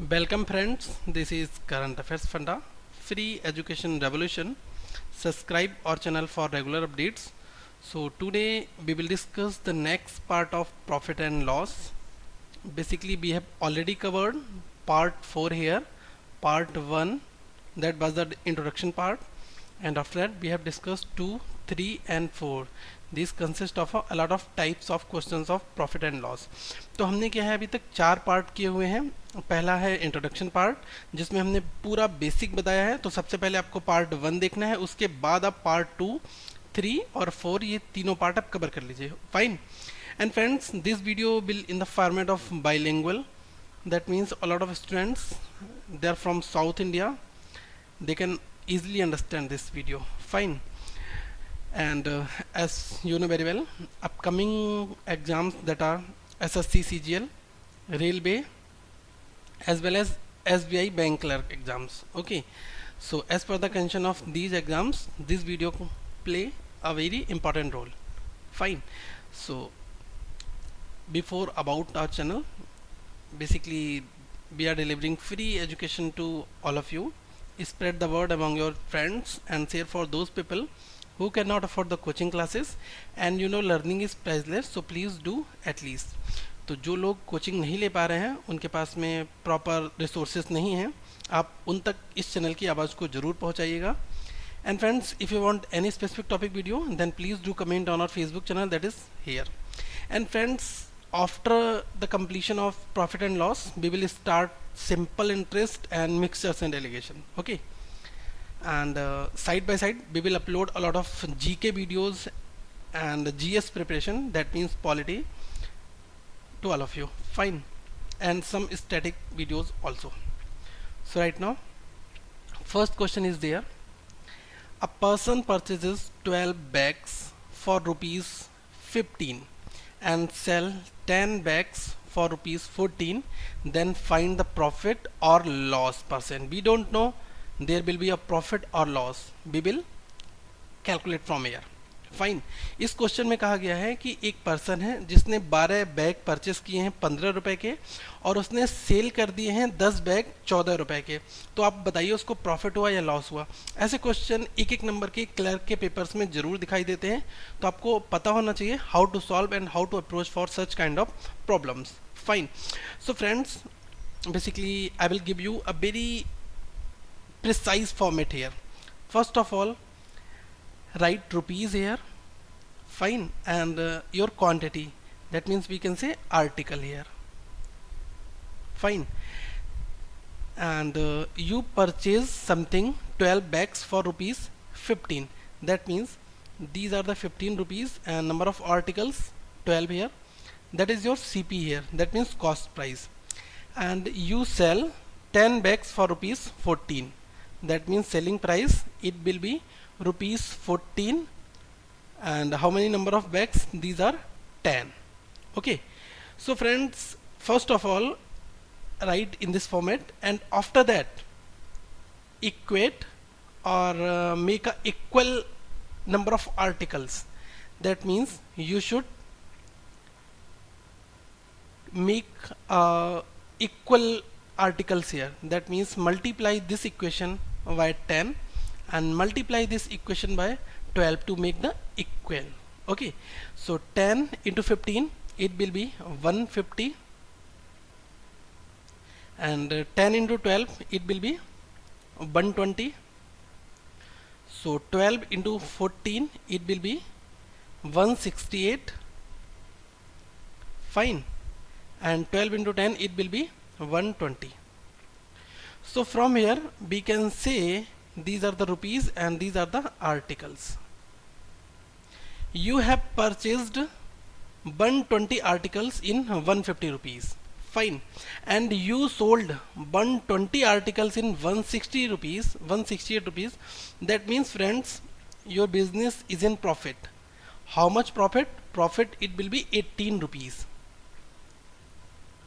Welcome friends, this is Current Affairs Funda, Free Education Revolution. Subscribe our channel for regular updates. So today we will discuss the next part of profit and loss. Basically we have already covered part 4 here, part 1 that was the introduction part, and after that we have discussed 2, 3 and 4. This consists of a lot of types of questions of profit and loss. तो हमने क्या है अभी तक 4 part किए हुए हैं. पहला है इंट्रोडक्शन पार्ट जिसमें हमने पूरा बेसिक बताया है. तो सबसे पहले आपको पार्ट 1 देखना है, उसके बाद आप पार्ट 2, 3 और 4 ये तीनों पार्ट आप कवर कर लीजिए. Fine. And friends, this video will in the format of bilingual. That means a lot of students, they are from South India, they can easily understand this video. Fine. And as you know very well, upcoming exams that are SSC CGL, Railway, as well as SBI bank clerk exams. Okay, so as per the condition of these exams, this video play a very important role. Fine. So before about our channel, basically we are delivering free education to all of you. Spread the word among your friends and share for those people who cannot afford the coaching classes, and you know learning is priceless, so please do at least. तो जो लोग coaching नहीं ले पा रहे हैं, उनके पास में प्रॉपर रिसोर्सेज नहीं हैं, आप उन तक इस चैनल की आवाज़ को ज़रूर पहुंचाइएगा. And friends, if you want any specific topic video, then please do comment on our Facebook channel that is here. And friends, after the completion of profit and loss, we will start simple interest and mixtures and allocation. Okay, and side by side we will upload a lot of GK videos and GS preparation, that means polity, to all of you. Fine. And some static videos also. So right now first question is there. A person purchases 12 bags for rupees 15 and sell 10 bags for rupees 14, then find the profit or loss percent. We don't know there will be a profit or loss, we will calculate from here. Fine. इस question में कहा गया है कि एक person है जिसने 12 bag purchase किए हैं 15 रुपए के और उसने सेल कर दिए हैं 10 बैग 14 रुपए के. तो आप बताइए उसको प्रॉफिट हुआ या लॉस हुआ. ऐसे क्वेश्चन एक एक नंबर के क्लर्क के पेपर्स में जरूर दिखाई देते हैं, तो आपको पता होना चाहिए how to solve and how to approach for such kind of problems. Fine. So friends, basically I will give you a very precise format here. First of all, write rupees here. Fine. And your quantity, that means we can say article here. Fine. And you purchase something 12 bags for rupees 15, that means these are the 15 rupees and number of articles 12 here, that is your CP here, that means cost price. And you sell 10 bags for rupees 14, that means selling price it will be rupees 14, and how many number of bags, these are 10. Okay, so friends, first of all write in this format, and after that equate or make a equal number of articles. That means you should make equal articles here, that means multiply this equation by 10 and multiply this equation by 12 to make the equal. Okay, so 10 into 15 it will be 150, and 10 into 12 it will be 120. So 12 into 14 it will be 168. Fine. And 12 into 10 it will be 120. So from here we can say these are the rupees and these are the articles. You have purchased 120 articles in 150 rupees. Fine. And you sold 120 articles in 160 rupees, 168 rupees. That means friends, your business is in profit. How much profit? Profit it will be 18 rupees.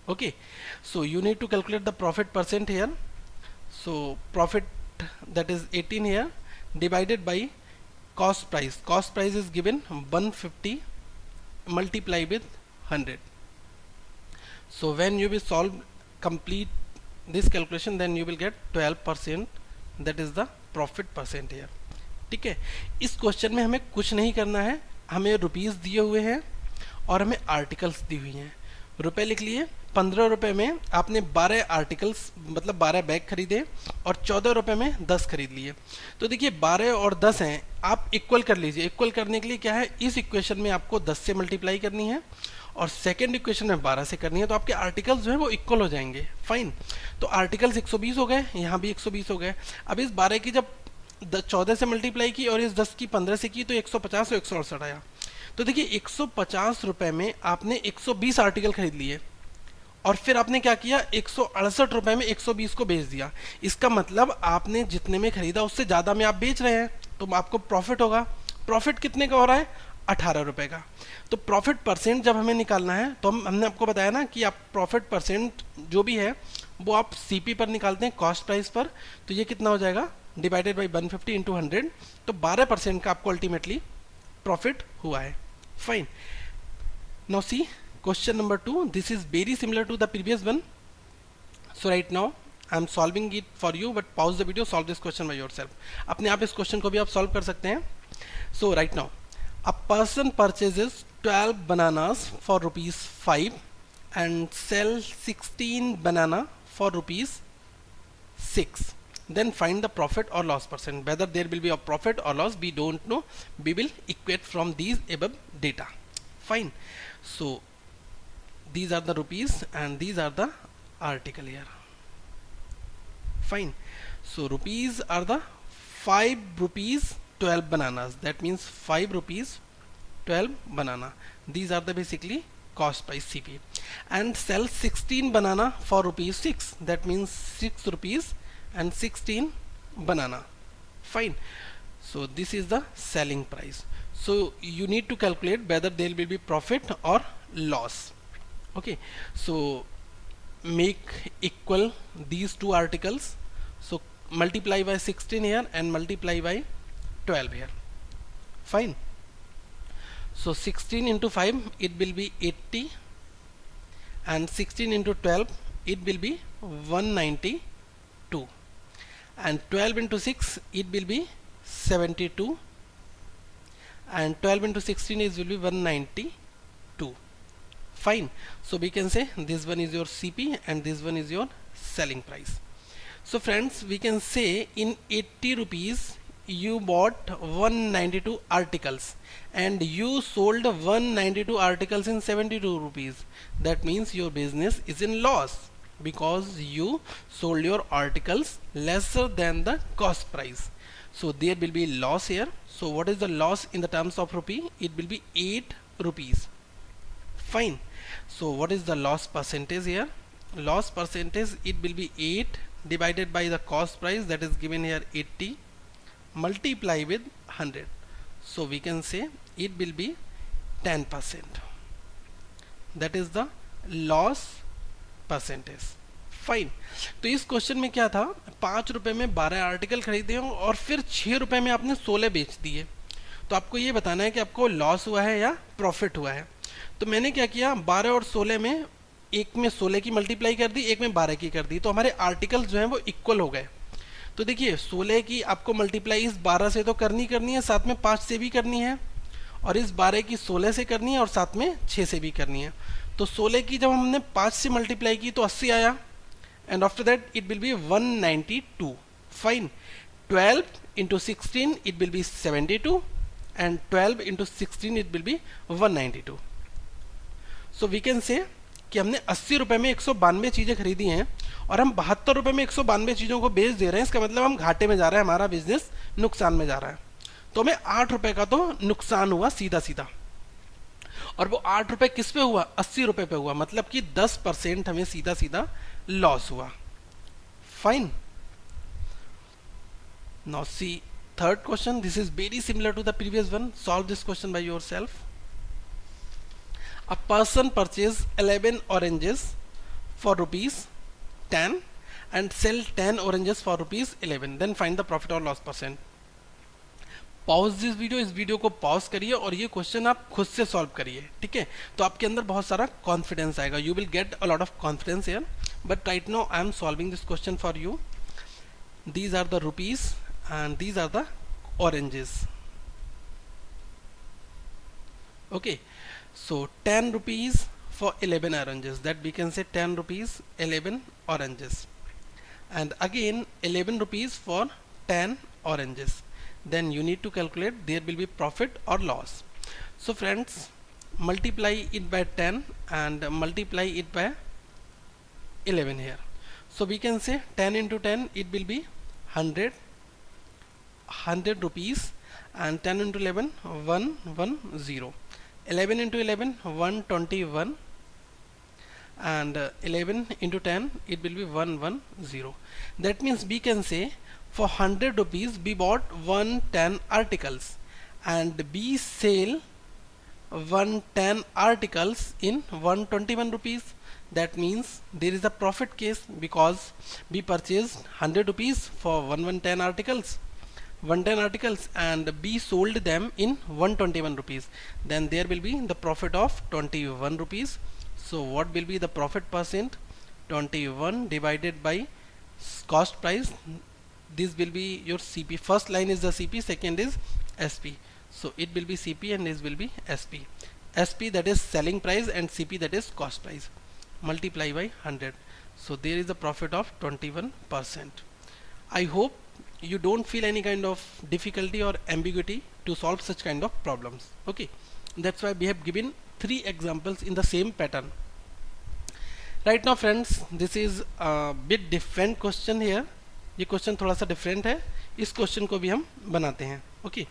Okay, so you need to calculate the profit percent here. So profit, that is 18 here, divided by cost price. Cost price is given 150 multiply with 100. So when you will solve complete this calculation, then you will get 12%, that is the profit percent here. ठीक है, इस question में हमें कुछ नहीं करना है, हमें रुपीस दिए हुए हैं और हमें आर्टिकल्स दी हुई हैं. रुपए लिख लिए, 15 रुपये में आपने 12 आर्टिकल्स मतलब 12 बैग खरीदे और 14 रुपये में 10 खरीद लिए. तो देखिए 12 और 10 हैं, आप इक्वल कर लीजिए. इक्वल करने के लिए क्या है, इस इक्वेशन में आपको 10 से मल्टीप्लाई करनी है और सेकेंड इक्वेशन में 12 से करनी है, तो आपके आर्टिकल्स जो है वो इक्वल हो जाएंगे. फाइन, तो आर्टिकल्स 120 हो गए, यहाँ भी 120 हो गए. अब इस 12 की जब 14 से मल्टीप्लाई की और इस 10 की 15 से की तो 150 और 168 आया. तो देखिए 150 रुपये में आपने 120 आर्टिकल खरीद लिए और फिर आपने क्या किया, 168 रुपये में 120 को बेच दिया. इसका मतलब आपने जितने में खरीदा उससे ज़्यादा में आप बेच रहे हैं, तो आपको प्रॉफिट होगा. प्रॉफिट कितने का हो रहा है, 18 रुपये का. तो प्रॉफिट परसेंट जब हमें निकालना है तो हमने आपको बताया ना कि आप प्रॉफिट परसेंट जो भी है वो आप सीपी पर निकालते हैं, कॉस्ट प्राइस पर. तो ये कितना हो जाएगा, डिवाइडेड बाई 150 इंटू 100, तो 12% का आपको अल्टीमेटली प्रॉफिट हुआ है. Fine, now C question number 2. This is very similar to the previous one. So right now I am solving it for you, but pause the video, solve this question by yourself. अपने आप इस question को भी आप solve कर सकते हैं. So right now a person purchases 12 bananas for rupees 5 and sell 16 banana for rupees 6. Then find the profit or loss percent. Whether there will be a profit or loss we don't know. We will equate from these above data. Fine. So these are the rupees and these are the article here. Fine. So rupees are the 5 rupees 12 bananas, that means 5 rupees 12 banana. These are the basically cost price CP. And sell 16 banana for rupees 6, that means 6 rupees and 16 banana. Fine. So this is the selling price. So you need to calculate whether there will be profit or loss. Okay, so make equal these two articles. So multiply by 16 here and multiply by 12 here. Fine. So 16 into 5 it will be 80 and 16 into 12 it will be 192 and 12 into 6 it will be 72 and 12 into 16 is will be 192. Fine. So we can say this one is your CP and this one is your selling price. So friends, we can say in 80 rupees you bought 192 articles and you sold 192 articles in 72 rupees. That means your business is in loss because you sold your articles lesser than the cost price. So there will be loss here. So what is the loss in the terms of rupee? It will be 8 rupees. Fine. So what is the loss percentage here? Loss percentage, it will be 8 divided by the cost price, that is given here 80, multiply with 100. So we can say it will be 10%. That is the loss percentage. Fine. तो इस question में क्या था, 5 रुपए में 12 article खरीदे हो और फिर 6 रुपए में आपने 16 बेच दिए. तो आपको ये बताना है कि आपको लॉस हुआ है या प्रॉफिट हुआ है. तो मैंने क्या किया, 12 और 16 में, एक में 16 की मल्टीप्लाई कर दी, एक में 12 की कर दी, तो हमारे आर्टिकल्स जो हैं वो इक्वल हो गए. तो देखिए 16 की आपको मल्टीप्लाई इस 12 से तो करनी है, साथ में 5 से भी करनी है, और इस 12 की 16 से करनी है और साथ में 6 से भी करनी है. तो 16 की जब हमने 5 से मल्टीप्लाई की तो 80 आया, and after that it will be 192. Fine. 12 into 16 it will be 72 and 12 into 16 it will be 192. So we can say कि हमने 80 रुपए में 192 चीज़ें खरीदी हैं और हम 72 रुपए में 192 चीज़ों को बेच दे रहे हैं. इसका मतलब हम घाटे में जा रहे हैं, हमारा बिजनेस नुकसान में जा रहा है. तो हमें 8 रुपए का तो नुकसान हुआ सीधा सीधा, और वो 8 रुपए किस पे हुआ, 80 रुपए पे हुआ, मतलब कि 10% हमें सीधा सीधा लॉस हुआ. Fine. Now see third question. This is very similar to the previous one. Solve this question by yourself. A person purchase 11 oranges for rupees 10 and sell 10 oranges for rupees 11. Then find the profit or loss percent. Pause this video, इस video को pause करिए और ये question आप खुद से solve करिए. ठीक है, तो आपके अंदर बहुत सारा कॉन्फिडेंस आएगा. You will get a lot of confidence here. but right now I am solving this question for you. These are the rupees and these are the oranges. Okay, so 10 rupees for 11 oranges, that we can say 10 rupees 11 oranges, and again 11 rupees for 10 oranges. Then you need to calculate there will be profit or loss. So friends, multiply it by 10 and multiply it by 11 here. So we can say 10 into 10, it will be 100 rupees, and 10 into 11 110. 11 into 11 121, and 11 into 10 it will be 110. That means we can say for 100 rupees we bought 110 articles, and we sell 110 articles in 121 rupees. That means there is a profit case because we purchased 100 rupees for 110 articles, and we sold them in 121 rupees. Then there will be the profit of 21 rupees. So what will be the profit percent? 21 divided by cost price. This will be your CP. First line is the CP, second is SP. So it will be CP and this will be SP. SP, that is selling price, and CP, that is cost price. Multiply by 100. So there is a profit of 21%. I hope you don't feel any kind of difficulty or ambiguity to solve such kind of problems. Okay, that's why we have given 3 examples in the same pattern. Right now friends, this is a bit different question here. ये question थोड़ा सा different है, इस question को भी हम बनाते हैं. Okay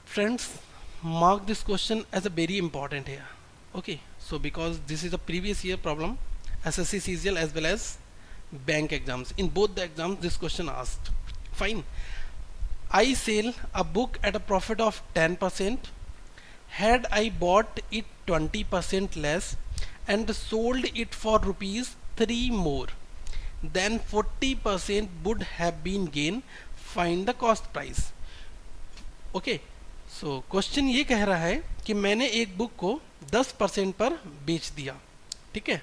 friends, mark this question as a very important here. Okay, so because this is a previous year problem, SSC CGL as well as bank exams, in both the exams this question asked. Fine, I sell a book at a profit of 10%. Had I bought it 20% less and sold it for rupees 3 more, then 40% would have been gain. Find the cost price. Okay, so question ये कह रहा है कि मैंने एक book को 10% पर बेच दिया, ठीक है,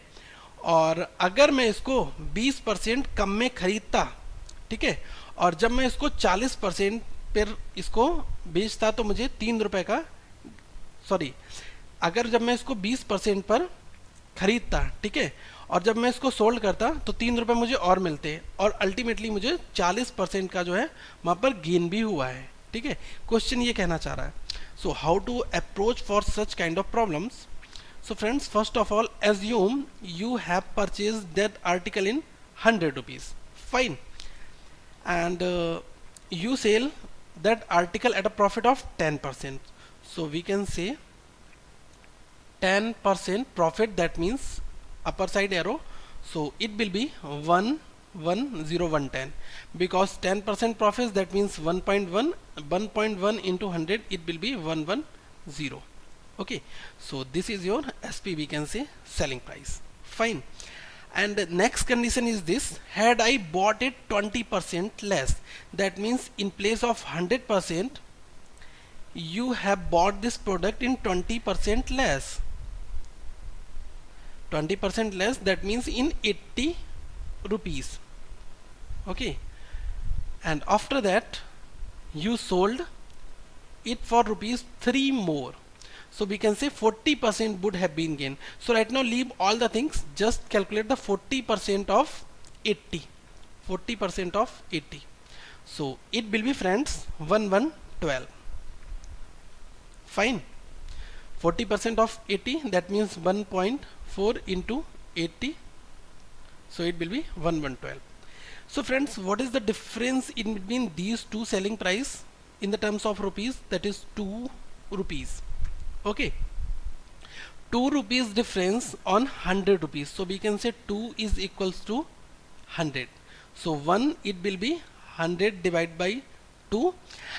और अगर मैं इसको 20% कम में खरीदता, ठीक है, और जब मैं इसको 40% पर इसको बेचता तो मुझे 3 रुपए का, सॉरी, अगर जब मैं इसको 20% पर खरीदता, ठीक है, और जब मैं इसको सोल्ड करता तो 3 रुपए मुझे और मिलते, और अल्टीमेटली मुझे 40% का जो है वहाँ पर गेन भी हुआ है. ठीक है, क्वेश्चन ये कहना चाह रहा है. So how to approach for such kind of problems? So friends, first of all assume you have purchased that article in 100 rupees. Fine, and you sell that article at a profit of 10%. So we can say 10% profit, that means upper side arrow, so it will be 110, because 10% profit, that means 1.1 into 100, it will be 110. Okay, so this is your SP, we can say selling price. Fine, and the next condition is this: had I bought it 20% less, that means in place of 100% you have bought this product in 20% less. 20% less, that means in 80 rupees. Okay, and after that you sold it for rupees 3 more, so we can say 40% would have been gain. So right now leave all the things, just calculate the 40% of 80. 40% of 80, so it will be, friends, 1112. Fine, 40% of 80, that means 1.4 into 80, so it will be 1112. So friends, what is the difference in between these two selling price in the terms of rupees? That is 2 rupees. Okay, 2 rupees difference on 100 rupees, so we can say 2 is equals to 100. So 1, it will be 100 divided by 2,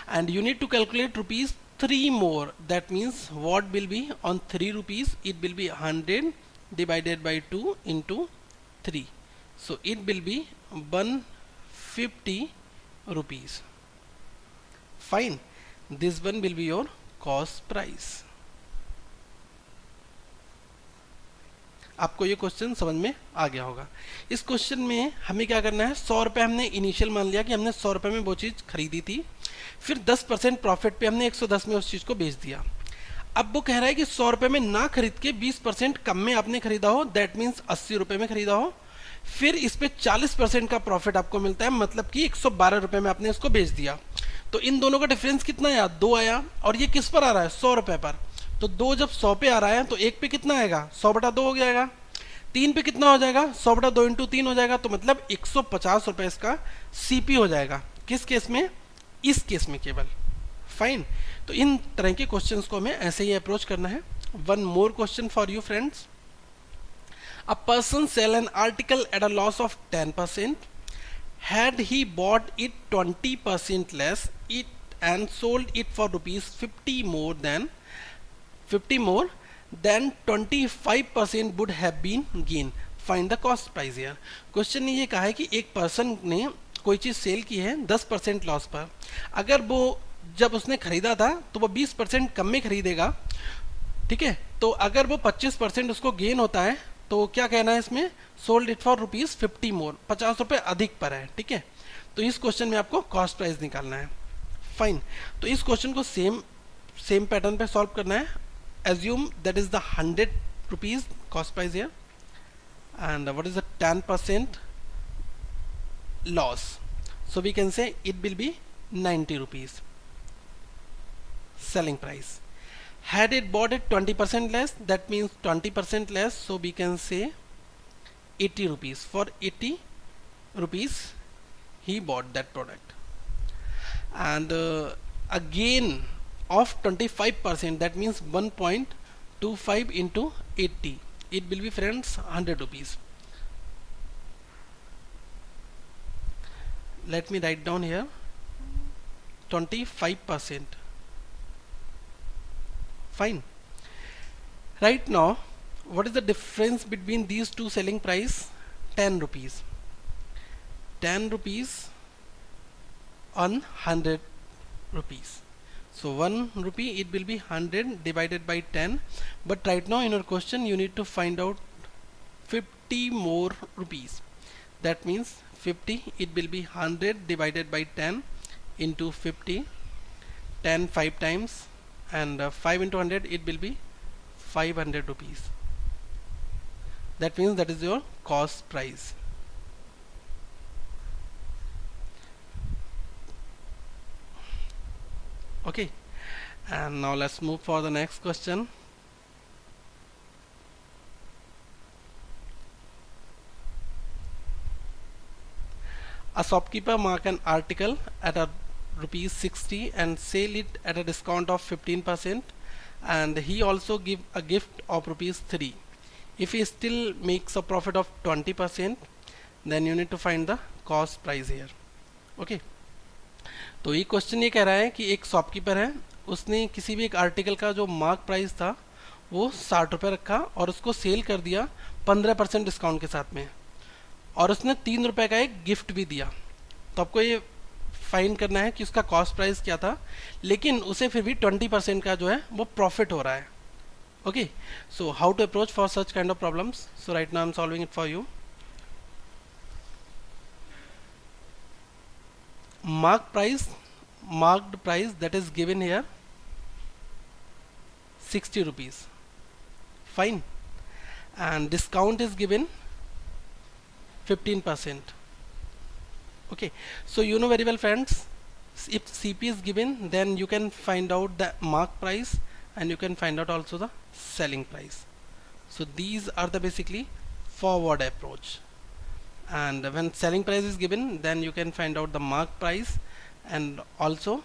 and you need to calculate rupees 3 more. That means what will be on 3 rupees? It will be 100 divided by 2 into 3, so it will be 150 rupees. Fine, this one will be your cost price. आपको ये question समझ में आ गया होगा। इस question में हमें क्या करना है, 100 रुपये हमने इनिशियल मान लिया कि हमने 100 रुपये में वो चीज़ खरीदी थी, फिर 10% प्रॉफिट पे हमने 110 में उस चीज़ को बेच दिया। अब वो कह रहा है कि 100 रुपये में ना खरीद के 20% कम में आपने खरीदा हो, दैट मीन्स 80 रुपये में खरीदा हो, फिर इस पे 40% का प्रॉफिट आपको मिलता है, मतलब कि 112 रुपये में आपने इसको बेच दिया। तो इन दोनों का डिफरेंस कितना आया, 2 आया, और ये किस पर आ रहा है, 100 रुपये पर। तो 2 जब 100 पे आ रहा है तो 1 पे कितना आएगा, 100/2 हो जाएगा। 3 पे कितना हो जाएगा, 100/2 इंटू 3 हो जाएगा, तो मतलब 150 रुपये इसका सीपी हो जाएगा। किस केस में, इस केस में केवल। फाइन। तो इन तरह के क्वेश्चंस को हमें ऐसे ही अप्रोच करना है। One more question for you friends. A person sell an article at a loss of 10%. Had he bought it 20% less it and sold it for rupees 50 more, then 25% would have been gain. Find the cost price here. Question ने ये कहा है कि एक person ने कोई चीज़ cell की है 10% लॉस पर। अगर वो जब उसने खरीदा था तो वो 20% कम में खरीदेगा, ठीक है। तो अगर वो 25% उसको गेन होता है तो क्या कहना है इसमें, सोल्ड इट फॉर रुपीज़ 50 मोर, 50 रुपये अधिक पर है, ठीक है। तो इस क्वेश्चन में आपको कॉस्ट प्राइस निकालना है। फाइन। तो इस क्वेश्चन को सेम पैटर्न पे सॉल्व करना है। Assume that is the 100 rupees cost price here, and what is the 10% loss, so we can say it will be 90 rupees selling price. Had it bought it 20% less, that means 20% less, so we can say 80 rupees. For 80 rupees he bought that product, and a gain of 25%, that means 1.25 into 80, it will be friends 100 rupees. Let me write down here 25%. Fine. Right now, what is the difference between these two selling price? 10 rupees. 10 rupees on 100 rupees. So 1 rupee, it will be 100 divided by 10. But right now in your question, you need to find out 50 more rupees. That means 50, it will be 100 divided by 10 into 50. 10 5 times. And 5 into 100, it will be 500 rupees. That means that is your cost price. Okay, and now let's move for the next question. A shopkeeper mark an article at a rupees 60 and sell it at a discount of 15%, and he also give a gift of rupees 3. If he still makes a profit of 20%, then you need to find the cost price here. Okay, तो ये question ये कह रहा है कि एक shopkeeper है, उसने किसी भी एक आर्टिकल का जो मार्क प्राइस था वो 60 रुपये रखा और उसको सेल कर दिया 15% डिस्काउंट के साथ में, और उसने 3 रुपये का एक गिफ्ट भी दिया। तो आपको ये फाइंड करना है कि उसका कॉस्ट प्राइस क्या था, लेकिन उसे फिर भी 20% का जो है वो प्रॉफिट हो रहा है। Okay, so how to approach for such kind of problems? So right now I am solving it for you. marked price that is given here 60 rupees. Fine. And discount is given 15%. Okay, so you know very well friends, if CP is given, then you can find out the mark price and you can find out also the selling price. So these are the basically forward approach, and when selling price is given, then you can find out the mark price and also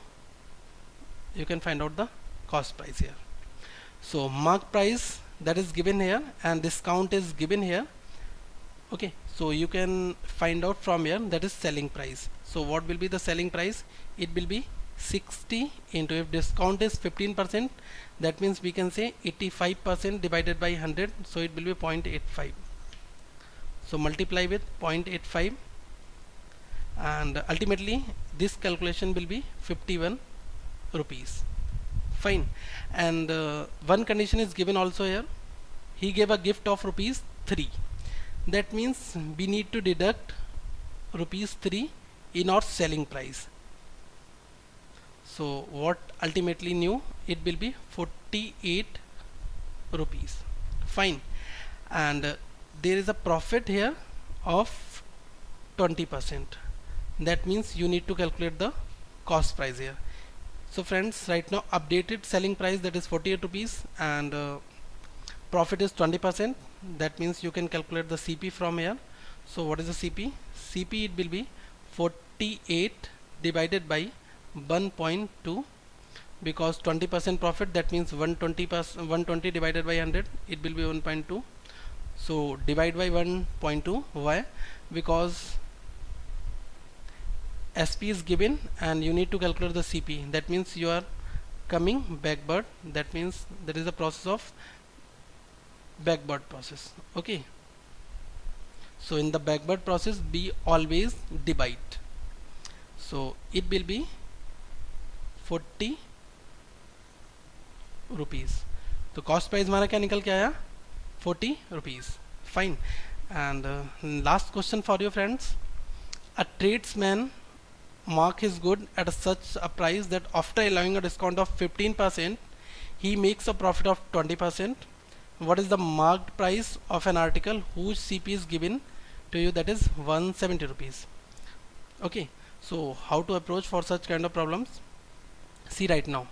you can find out the cost price here. So mark price that is given here and discount is given here. Okay, so you can find out from here, that is selling price. So what will be the selling price? It will be 60 into, if discount is 15%, that means we can say 85% divided by 100, so it will be 0.85. So multiply with 0.85 and ultimately this calculation will be 51 rupees. Fine. And one condition is given also here. He gave a gift of rupees 3. That means we need to deduct rupees 3 in our selling price. So what ultimately new, it will be 48 rupees. Fine. And there is a profit here of 20%. That means you need to calculate the cost price here. So friends, right now updated selling price, that is 48 rupees, and profit is 20%. That means you can calculate the CP from here. So what is the CP? CP, it will be 48 divided by 1.2, because 20% profit, that means 120 divided by 100, it will be 1.2. So divide by 1.2. Why? Because SP is given and you need to calculate the CP. That means you are coming backward. That means there is a process of backward process. Okay. So in the backward process, we always divide. So it will be 40 rupees. तो cost price हमारा क्या निकल के आया? 40 rupees. Fine. And last question for you friends. A tradesman mark his good at such a price that after allowing a discount of 15%, he makes a profit of 20%. What is the marked price of an article whose CP is given to you, that is 170 rupees. Okay, so how to approach for such kind of problems? See right now,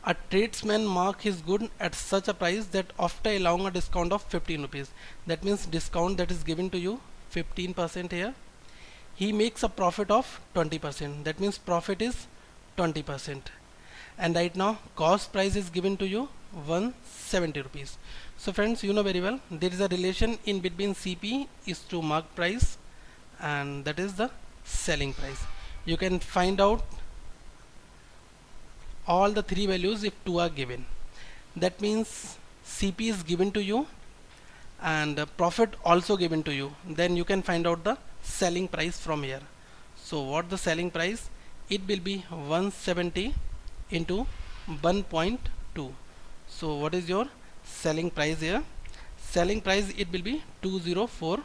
a tradesman mark his good at such a price that after allowing a discount of 15 rupees, that means discount that is given to you 15% here, he makes a profit of 20%. That means profit is 20%. And right now cost price is given to you 170 rupees. So friends, you know very well there is a relation in between CP is to mark price, and that is the selling price. You can find out all the three values if two are given. That means CP is given to you and profit also given to you. Then you can find out the selling price from here. So what the selling price? It will be 170 into 1.2. So what is your selling price here? Selling price, it will be 204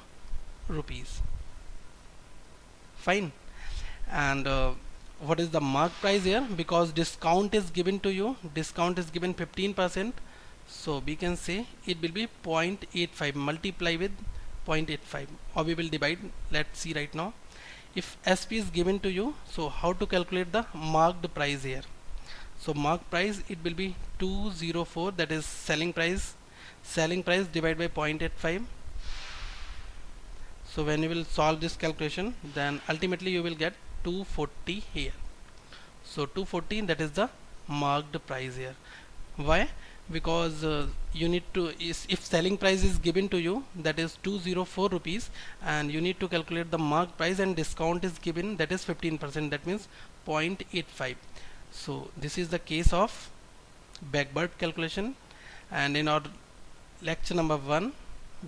rupees. Fine. And what is the mark price here? Because discount is given to you, discount is given 15%, so we can say it will be 0.85, multiply with 0.85, or we will divide. Let's see right now. If SP is given to you, so how to calculate the marked price here? So marked price, it will be 204, that is selling price divided by 0.85. So when you will solve this calculation, then ultimately you will get 240 here. So 240, that is the marked price here. Why? Because you need to, if selling price is given to you, that is 204 rupees, and you need to calculate the marked price, and discount is given, that is 15%, that means 0.85. So this is the case of backward calculation. And in our lecture number 1,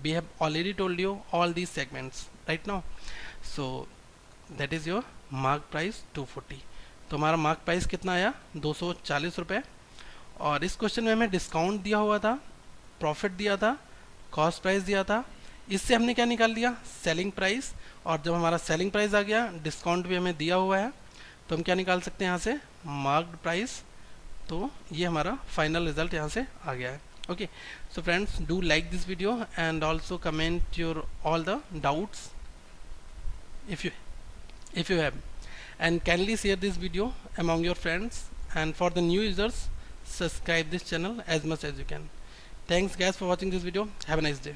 we have already told you all these segments right now. So that is your mark price 240. तो हमारा mark price कितना आया? 240 रुपये. और इस question में हमें discount दिया हुआ था, प्रॉफिट दिया था, कॉस्ट प्राइस दिया था. इससे हमने क्या निकाल दिया? Selling price. और जब हमारा सेलिंग प्राइस आ गया, डिस्काउंट भी हमें दिया हुआ है, तो हम क्या निकाल सकते हैं यहाँ से? Marked price. तो ये हमारा फाइनल रिजल्ट यहाँ से आ गया है. Okay, so friends, do like this video and also comment your all the doubts if you have, and kindly share this video among your friends, and for the new users, subscribe this channel as much as you can. Thanks guys for watching this video. Have a nice day.